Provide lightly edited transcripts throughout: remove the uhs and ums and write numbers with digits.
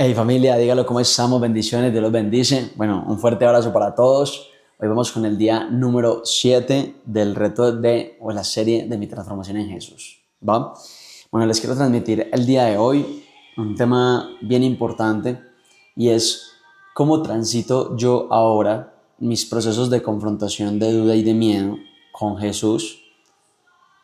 Hey familia, dígalo cómo estamos, bendiciones, Dios los bendice. Bueno, un fuerte abrazo para todos. Hoy vamos con el día número 7 del reto o la serie de mi transformación en Jesús. ¿Va? Bueno, les quiero transmitir el día de hoy un tema bien importante y es cómo transito yo ahora mis procesos de confrontación, de duda y de miedo con Jesús,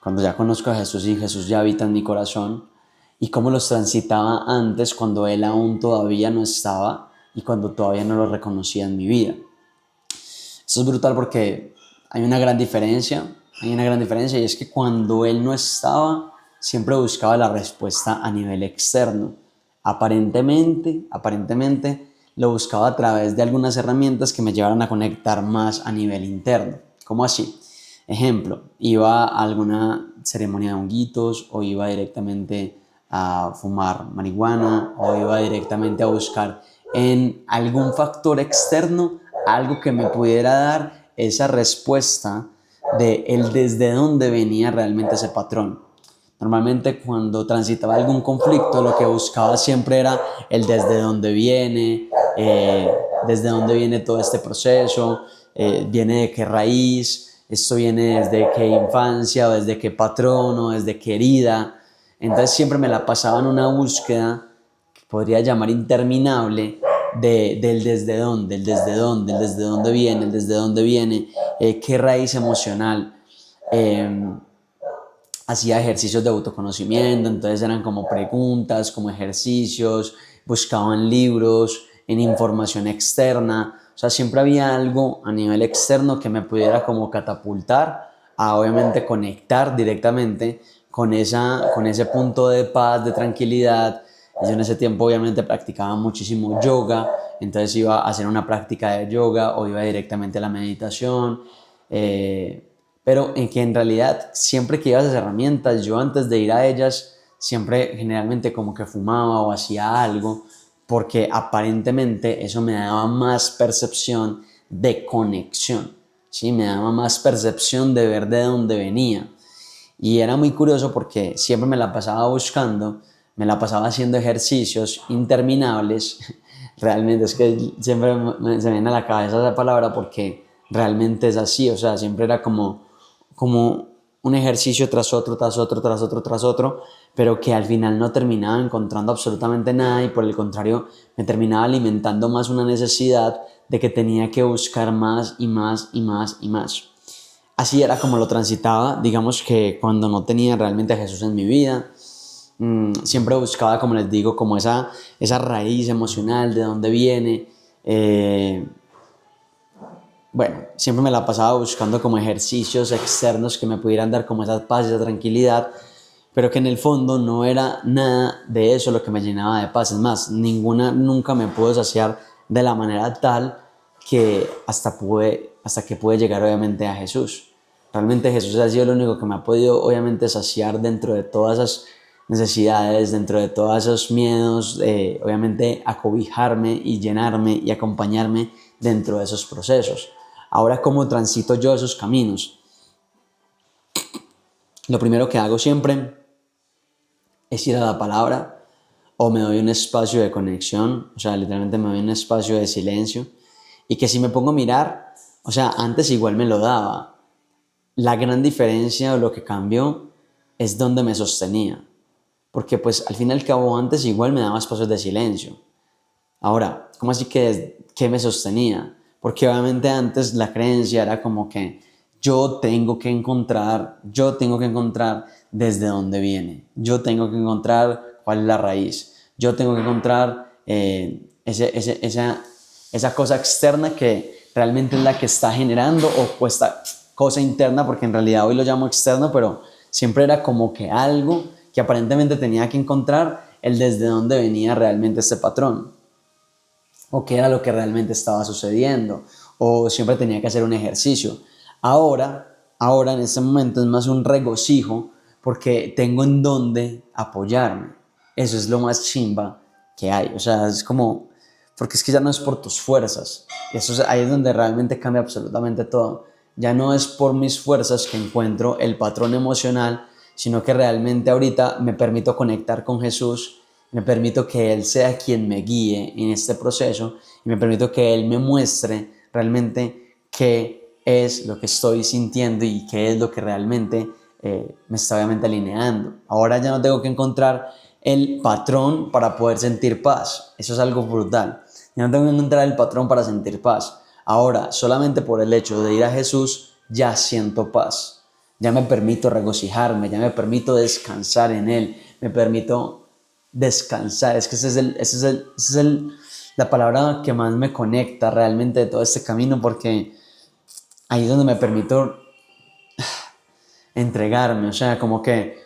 cuando ya conozco a Jesús y Jesús ya habita en mi corazón, y cómo los transitaba antes cuando Él aún todavía no estaba y cuando todavía no lo reconocía en mi vida. Esto es brutal porque hay una gran diferencia y es que cuando Él no estaba, siempre buscaba la respuesta a nivel externo. Aparentemente lo buscaba a través de algunas herramientas que me llevaran a conectar más a nivel interno. ¿Cómo así? Ejemplo, iba a alguna ceremonia de honguitos o iba directamente a fumar marihuana o iba directamente a buscar en algún factor externo algo que me pudiera dar esa respuesta de el desde dónde venía realmente ese patrón. Normalmente cuando transitaba algún conflicto lo que buscaba siempre era el desde dónde viene, desde dónde viene todo este proceso, viene de qué raíz, esto viene desde qué infancia, o desde qué patrón, o desde qué herida. Entonces siempre me la pasaba en una búsqueda que podría llamar interminable del desde dónde, el desde dónde viene, qué raíz emocional. Hacía ejercicios de autoconocimiento, entonces eran como preguntas, como ejercicios, buscaban libros, en información externa, o sea, siempre había algo a nivel externo que me pudiera como catapultar a obviamente conectar directamente con ese punto de paz, de tranquilidad. Yo en ese tiempo obviamente practicaba muchísimo yoga, entonces iba a hacer una práctica de yoga o iba directamente a la meditación. Pero en que en realidad siempre que iba a esas herramientas, yo antes de ir a ellas, siempre generalmente como que fumaba o hacía algo, porque aparentemente eso me daba más percepción de conexión, ¿sí? Me daba más percepción de ver de dónde venía. Y era muy curioso porque siempre me la pasaba buscando, me la pasaba haciendo ejercicios interminables. Realmente es que siempre se me viene a la cabeza esa palabra porque realmente es así, o sea, siempre era como un ejercicio tras otro, tras otro, tras otro, tras otro, pero que al final no terminaba encontrando absolutamente nada y por el contrario me terminaba alimentando más una necesidad de que tenía que buscar más y más y más y más. Así era como lo transitaba, digamos que cuando no tenía realmente a Jesús en mi vida, siempre buscaba, como les digo, como esa raíz emocional, de dónde viene. Bueno, siempre me la pasaba buscando como ejercicios externos que me pudieran dar como esa paz, esa tranquilidad, pero que en el fondo no era nada de eso lo que me llenaba de paz. Es más, nunca me pudo saciar de la manera tal que hasta que pude llegar obviamente a Jesús. Realmente Jesús ha sido lo único que me ha podido obviamente saciar dentro de todas esas necesidades, dentro de todos esos miedos, obviamente acobijarme y llenarme y acompañarme dentro de esos procesos. Ahora, ¿cómo transito yo esos caminos? Lo primero que hago siempre es ir a la palabra o me doy un espacio de conexión, o sea, literalmente me doy un espacio de silencio y que si me pongo a mirar, o sea, antes igual me lo daba. La gran diferencia o lo que cambió es donde me sostenía, porque pues al fin y al cabo antes igual me daba espacios de silencio. Ahora, ¿cómo así que me sostenía? Porque obviamente antes la creencia era como que yo tengo que encontrar desde dónde viene, yo tengo que encontrar cuál es la raíz, yo tengo que encontrar esa cosa externa que realmente es la que está generando o esta cosa interna, porque en realidad hoy lo llamo externo, pero siempre era como que algo que aparentemente tenía que encontrar el desde dónde venía realmente este patrón o qué era lo que realmente estaba sucediendo, o siempre tenía que hacer un ejercicio. Ahora en este momento es más un regocijo porque tengo en dónde apoyarme. Eso es lo más chimba que hay. O sea, es como, porque es que ya no es por tus fuerzas. Ahí es donde realmente cambia absolutamente todo. Ya no es por mis fuerzas que encuentro el patrón emocional, sino que realmente ahorita me permito conectar con Jesús me permito que Él sea quien me guíe en este proceso y me permito que Él me muestre realmente qué es lo que estoy sintiendo y qué es lo que realmente me está obviamente alineando. Ahora ya no tengo que encontrar el patrón para poder sentir paz. Eso es algo brutal. Ya no tengo que encontrar el patrón para sentir paz. Ahora, solamente por el hecho de ir a Jesús, ya siento paz. Ya me permito regocijarme, ya me permito descansar en Él, me permito descansar. Es que la palabra que más me conecta realmente de todo este camino, porque ahí es donde me permito entregarme, o sea, como que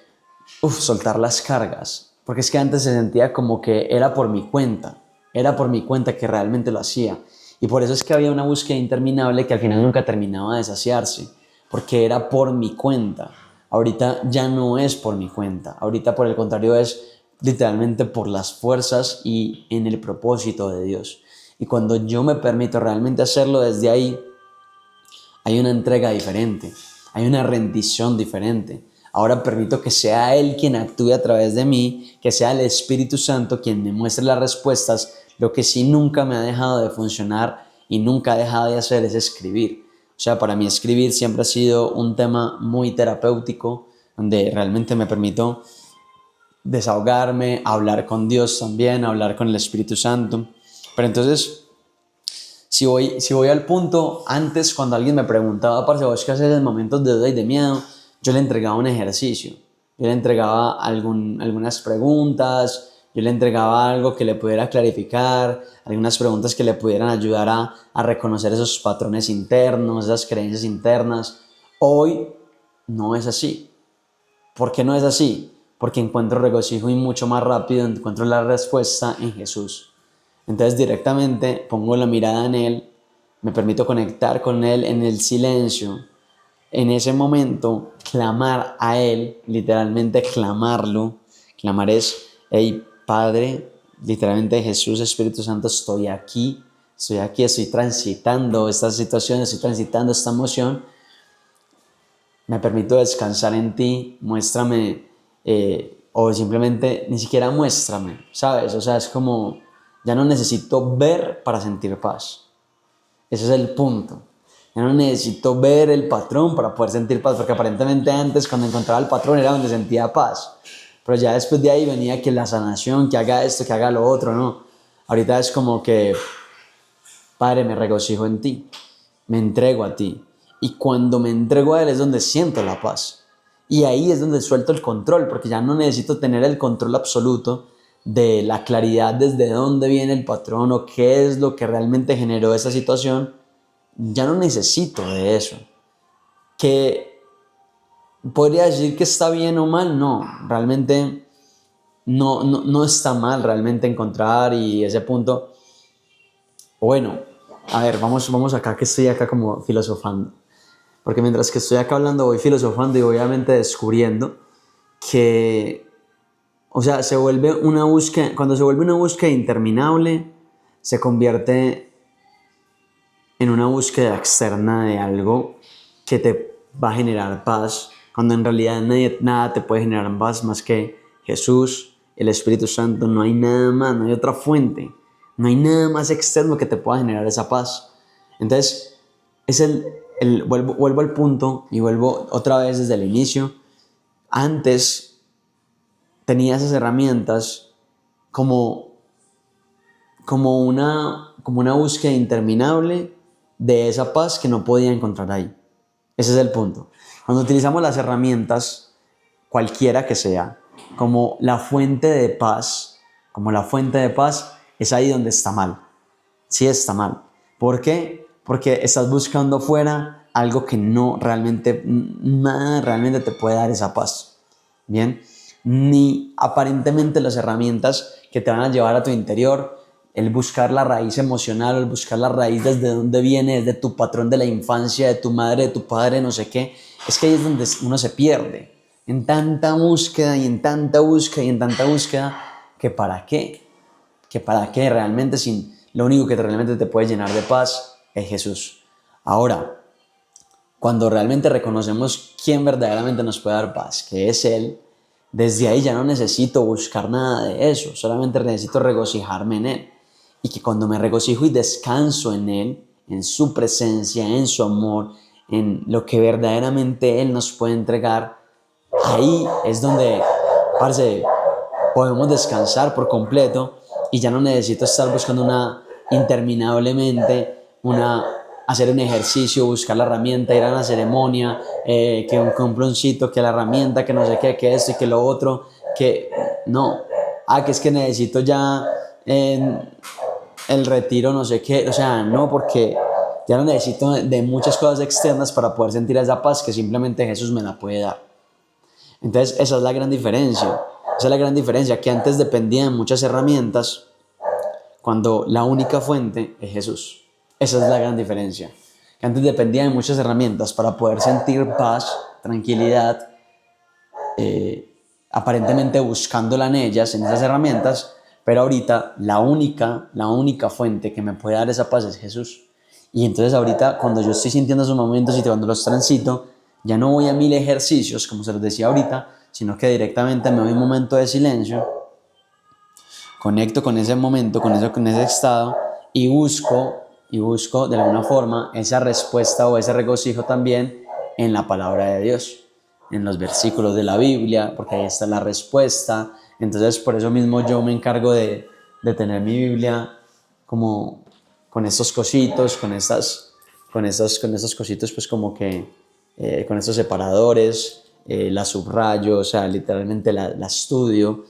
soltar las cargas, porque es que antes se sentía como que era por mi cuenta que realmente lo hacía, y por eso es que había una búsqueda interminable que al final nunca terminaba de saciarse, porque era por mi cuenta. Ahorita ya no es por mi cuenta, ahorita por el contrario es literalmente por las fuerzas y en el propósito de Dios. Y cuando yo me permito realmente hacerlo desde ahí, hay una entrega diferente, hay una rendición diferente. Ahora permito que sea Él quien actúe a través de mí, que sea el Espíritu Santo quien me muestre las respuestas. Lo que sí nunca me ha dejado de funcionar y nunca ha dejado de hacer es escribir. O sea, para mí escribir siempre ha sido un tema muy terapéutico, donde realmente me permito desahogarme, hablar con Dios también, hablar con el Espíritu Santo. Pero entonces, si voy al punto, antes cuando alguien me preguntaba, parce, ¿vos qué haces en momentos de duda y de miedo? Yo le entregaba un ejercicio, yo le entregaba algunas preguntas, yo le entregaba algo que le pudiera clarificar, algunas preguntas que le pudieran ayudar a reconocer esos patrones internos, esas creencias internas. Hoy no es así. ¿Por qué no es así? Porque encuentro regocijo y mucho más rápido encuentro la respuesta en Jesús. Entonces directamente pongo la mirada en Él, me permito conectar con Él en el silencio. En ese momento, clamar a Él, literalmente clamarlo. Clamar es, hey Padre, literalmente Jesús, Espíritu Santo, estoy transitando esta situación, estoy transitando esta emoción. Me permito descansar en ti, muéstrame, o simplemente ni siquiera muéstrame, ¿sabes? O sea, es como, ya no necesito ver para sentir paz. Ese es el punto. Ya no necesito ver el patrón para poder sentir paz, porque aparentemente antes cuando encontraba el patrón era donde sentía paz. Pero ya después de ahí venía que la sanación, que haga esto, que haga lo otro, ¿no? Ahorita es como que, Padre, me regocijo en ti, me entrego a ti. Y cuando me entrego a Él es donde siento la paz. Y ahí es donde suelto el control, porque ya no necesito tener el control absoluto de la claridad desde dónde viene el patrón o qué es lo que realmente generó esa situación. Ya no necesito de eso. Que podría decir que está bien o mal, no, realmente no está mal realmente encontrar y ese punto. Bueno, a ver, vamos acá que estoy acá como filosofando. Porque mientras que estoy acá hablando voy filosofando y obviamente descubriendo que, o sea, se vuelve una búsqueda, cuando se vuelve una búsqueda interminable, se convierte en una búsqueda externa de algo que te va a generar paz, cuando en realidad nada te puede generar paz más que Jesús, el Espíritu Santo. No hay nada más, no hay otra fuente, no hay nada más externo que te pueda generar esa paz. Entonces, es vuelvo al punto y vuelvo otra vez desde el inicio. Antes tenía esas herramientas como, como una búsqueda interminable de esa paz que no podía encontrar ahí. Ese es el punto. Cuando utilizamos las herramientas, cualquiera que sea, como la fuente de paz, es ahí donde está mal. Sí está mal. ¿Por qué? Porque estás buscando fuera algo que no realmente, nada realmente te puede dar esa paz. Bien, ni aparentemente las herramientas que te van a llevar a tu interior, el buscar la raíz emocional, el buscar la raíz desde dónde viene, desde tu patrón de la infancia, de tu madre, de tu padre, no sé qué. Es que ahí es donde uno se pierde, en tanta búsqueda y en tanta búsqueda y en tanta búsqueda, que para qué, realmente sin lo único que realmente te puede llenar de paz es Jesús. Ahora, cuando realmente reconocemos quién verdaderamente nos puede dar paz, que es Él, desde ahí ya no necesito buscar nada de eso, solamente necesito regocijarme en Él. Y que cuando me regocijo y descanso en Él, en su presencia, en su amor, en lo que verdaderamente Él nos puede entregar, ahí es donde, parce, podemos descansar por completo y ya no necesito estar buscando interminablemente hacer un ejercicio, buscar la herramienta, ir a una ceremonia, que un comploncito, que la herramienta, que no sé qué, que esto y que lo otro, que no, que es que necesito ya el retiro, no sé qué, o sea, no, porque ya no necesito de muchas cosas externas para poder sentir esa paz que simplemente Jesús me la puede dar. Entonces esa es la gran diferencia, que antes dependía de muchas herramientas, cuando la única fuente es Jesús. Esa es la gran diferencia, que antes dependía de muchas herramientas para poder sentir paz, tranquilidad, aparentemente buscándola en ellas, en esas herramientas, pero ahorita la única fuente que me puede dar esa paz es Jesús. Y entonces ahorita cuando yo estoy sintiendo esos momentos y cuando los transito, ya no voy a 1000 ejercicios, como se los decía ahorita, sino que directamente me doy un momento de silencio, conecto con ese momento, con ese estado y busco de alguna forma esa respuesta o ese regocijo también en la palabra de Dios, en los versículos de la Biblia, porque ahí está la respuesta. Entonces por eso mismo yo me encargo de tener mi Biblia como con estos cositos, con estos cositos, pues como que con estos separadores, la subrayo, o sea, literalmente la estudio,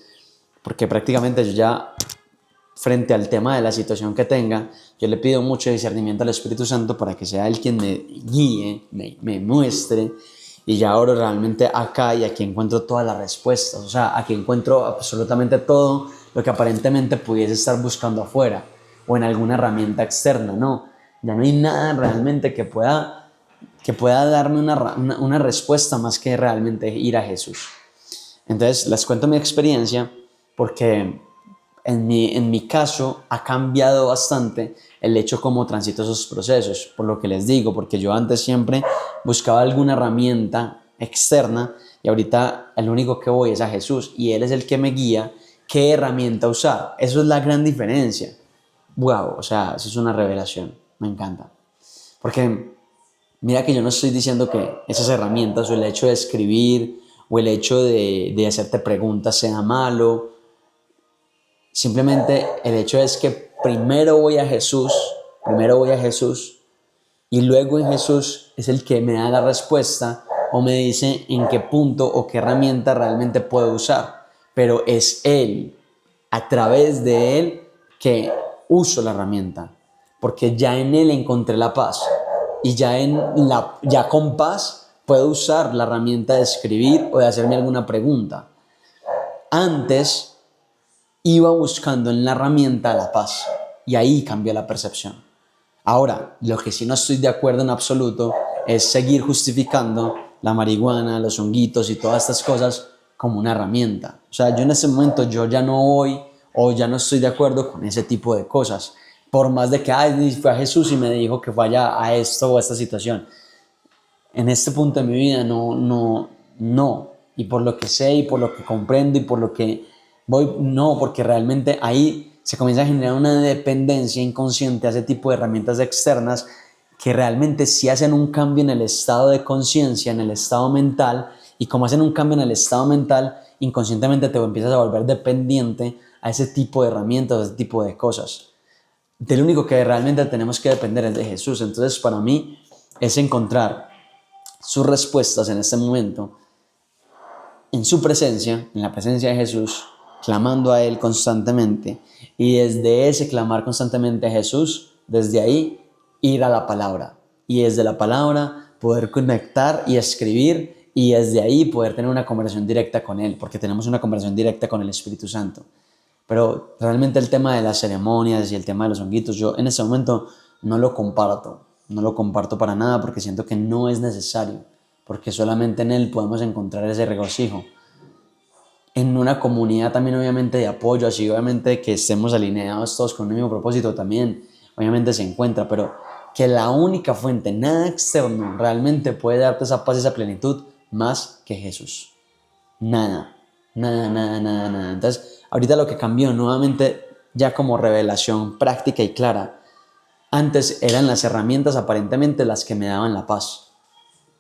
porque prácticamente yo ya, frente al tema de la situación que tenga, yo le pido mucho discernimiento al Espíritu Santo para que sea Él quien me guíe, me muestre, y ya oro realmente acá y aquí encuentro todas las respuestas, o sea, aquí encuentro absolutamente todo lo que aparentemente pudiese estar buscando afuera o en alguna herramienta externa, no, ya no hay nada realmente que pueda darme una respuesta más que realmente ir a Jesús. Entonces les cuento mi experiencia porque en mi caso ha cambiado bastante el hecho como transito esos procesos, por lo que les digo, porque yo antes siempre buscaba alguna herramienta externa y ahorita el único que voy es a Jesús y Él es el que me guía qué herramienta usar. Eso es la gran diferencia. Wow, o sea, eso es una revelación, me encanta. Porque mira que yo no estoy diciendo que esas herramientas o el hecho de escribir o el hecho de hacerte preguntas sea malo. Simplemente el hecho es que primero voy a Jesús y luego en Jesús es el que me da la respuesta o me dice en qué punto o qué herramienta realmente puedo usar. Pero es Él, a través de Él, que uso la herramienta, porque ya en Él encontré la paz y ya con paz puedo usar la herramienta de escribir o de hacerme alguna pregunta. Antes iba buscando en la herramienta la paz y ahí cambió la percepción. Ahora, lo que sí no estoy de acuerdo en absoluto es seguir justificando la marihuana, los honguitos y todas estas cosas como una herramienta. O sea, yo en ese momento yo ya no voy o ya no estoy de acuerdo con ese tipo de cosas. Por más de que fue a Jesús y me dijo que vaya a esto o a esta situación. En este punto de mi vida no. Y por lo que sé y por lo que comprendo y por lo que voy, no, porque realmente ahí se comienza a generar una dependencia inconsciente a ese tipo de herramientas externas que realmente sí hacen un cambio en el estado de conciencia, en el estado mental, y como hacen un cambio en el estado mental, inconscientemente te empiezas a volver dependiente a ese tipo de herramientas, a ese tipo de cosas. Del único que realmente tenemos que depender es de Jesús. Entonces, para mí es encontrar sus respuestas en este momento en su presencia, en la presencia de Jesús, clamando a Él constantemente, y desde ese clamar constantemente a Jesús, desde ahí ir a la palabra, y desde la palabra poder conectar y escribir, y desde ahí poder tener una conversación directa con Él, porque tenemos una conversación directa con el Espíritu Santo. Pero realmente el tema de las ceremonias y el tema de los honguitos, yo en ese momento no lo comparto para nada, porque siento que no es necesario, porque solamente en Él podemos encontrar ese regocijo. En una comunidad también obviamente de apoyo, así obviamente que estemos alineados todos con un mismo propósito también, obviamente se encuentra, pero que la única fuente, nada externo, realmente puede darte esa paz y esa plenitud más que Jesús. Nada. Nada, nada, nada, nada. Entonces, ahorita lo que cambió nuevamente, ya como revelación práctica y clara, antes eran las herramientas aparentemente las que me daban la paz,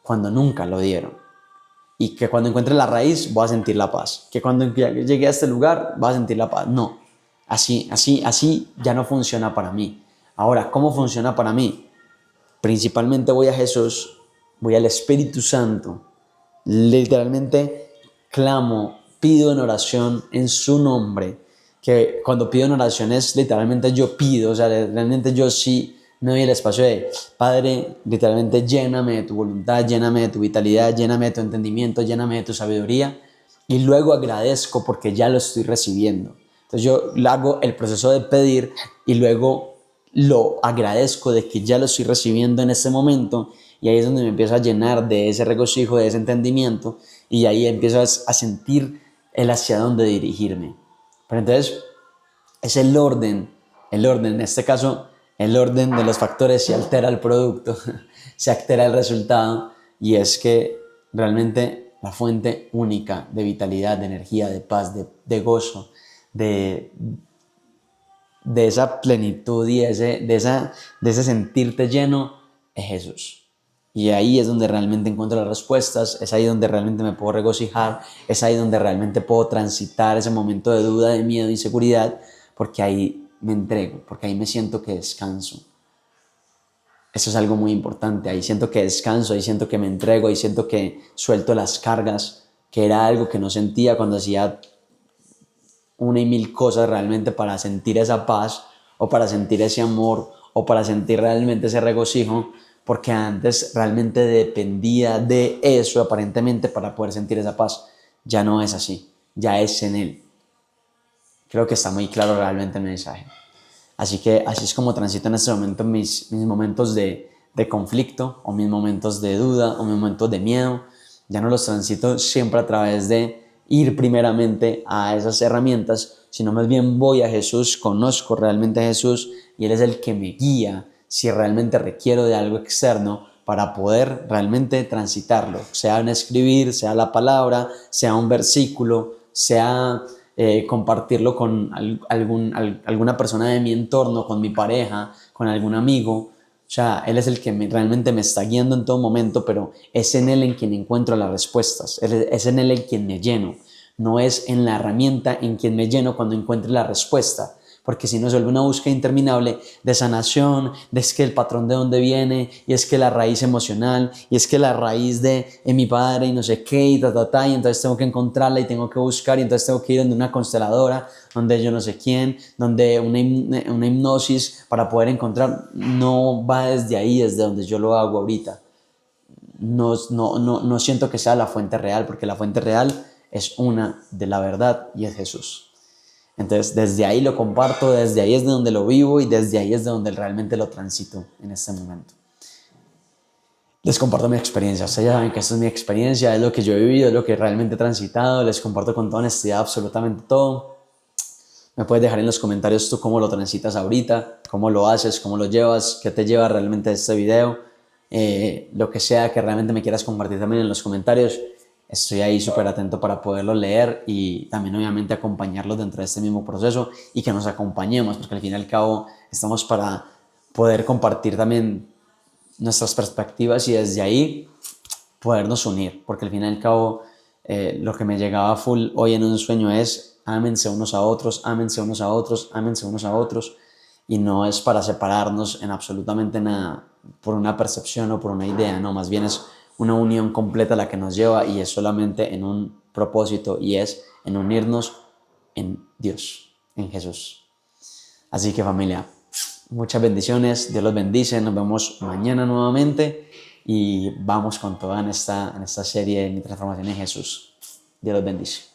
cuando nunca lo dieron. Y que cuando encuentre la raíz voy a sentir la paz. Que cuando llegue a este lugar voy a sentir la paz. No, así ya no funciona para mí. Ahora, ¿cómo funciona para mí? Principalmente voy a Jesús, voy al Espíritu Santo, literalmente clamo, pido en oración en su nombre, que cuando pido en oración es literalmente yo pido, o sea, realmente yo sí me doy el espacio de, Padre, literalmente lléname de tu voluntad, lléname de tu vitalidad, lléname de tu entendimiento, lléname de tu sabiduría, y luego agradezco porque ya lo estoy recibiendo. Entonces yo hago el proceso de pedir y luego lo agradezco de que ya lo estoy recibiendo en ese momento, y ahí es donde me empiezo a llenar de ese regocijo, de ese entendimiento, y ahí empiezo a sentir el hacia dónde dirigirme. Pero entonces es el orden, en este caso el orden de los factores se altera el producto, se altera el resultado, y es que realmente la fuente única de vitalidad, de energía, de paz, de gozo, de, de esa plenitud y de ese sentirte lleno es Jesús. Y ahí es donde realmente encuentro las respuestas, es ahí donde realmente me puedo regocijar, es ahí donde realmente puedo transitar ese momento de duda, de miedo, de inseguridad, porque ahí me entrego, porque ahí me siento que descanso. Eso es algo muy importante, ahí siento que descanso, ahí siento que me entrego, ahí siento que suelto las cargas, que era algo que no sentía cuando hacía una y mil cosas realmente para sentir esa paz o para sentir ese amor o para sentir realmente ese regocijo, porque antes realmente dependía de eso aparentemente para poder sentir esa paz. Ya no es así, ya es en Él. Creo que está muy claro realmente el mensaje. Así que así es como transito en este momento mis momentos de conflicto, o mis momentos de duda, o mis momentos de miedo. Ya no los transito siempre a través de ir primeramente a esas herramientas, sino más bien voy a Jesús, conozco realmente a Jesús, y Él es el que me guía si realmente requiero de algo externo para poder realmente transitarlo, sea en escribir, sea la palabra, sea un versículo, sea compartirlo con alguna persona de mi entorno, con mi pareja, con algún amigo. O sea, Él es el que realmente me está guiando en todo momento, pero es en Él en quien encuentro las respuestas, es en Él en quien me lleno, no es en la herramienta en quien me lleno cuando encuentre la respuesta, porque si no se vuelve una búsqueda interminable de sanación, de es que el patrón de dónde viene, y es que la raíz emocional, y es que la raíz de mi padre y no sé qué, y y entonces tengo que encontrarla y tengo que buscar, y entonces tengo que ir donde una consteladora, donde yo no sé quién, donde una hipnosis para poder encontrar. No va desde ahí, desde donde yo lo hago ahorita. No siento que sea la fuente real, porque la fuente real es una de la verdad y es Jesús. Entonces, desde ahí lo comparto, desde ahí es de donde lo vivo y desde ahí es de donde realmente lo transito en este momento. Les comparto mi experiencia. Ustedes ya saben que esta es mi experiencia, es lo que yo he vivido, es lo que realmente he transitado. Les comparto con toda honestidad absolutamente todo. Me puedes dejar en los comentarios tú cómo lo transitas ahorita, cómo lo haces, cómo lo llevas, qué te lleva realmente a este video. Lo que sea que realmente me quieras compartir también en los comentarios. Estoy ahí súper atento para poderlo leer y también obviamente acompañarlos dentro de este mismo proceso y que nos acompañemos, porque al fin y al cabo estamos para poder compartir también nuestras perspectivas y desde ahí podernos unir, porque al fin y al cabo lo que me llegaba full hoy en un sueño es ámense unos a otros, ámense unos a otros, ámense unos a otros, y no es para separarnos en absolutamente nada por una percepción o por una idea, no, más bien es una unión completa la que nos lleva y es solamente en un propósito, y es en unirnos en Dios, en Jesús. Así que familia, muchas bendiciones, Dios los bendice, nos vemos mañana nuevamente y vamos con toda en esta serie de mi transformación en Jesús. Dios los bendice.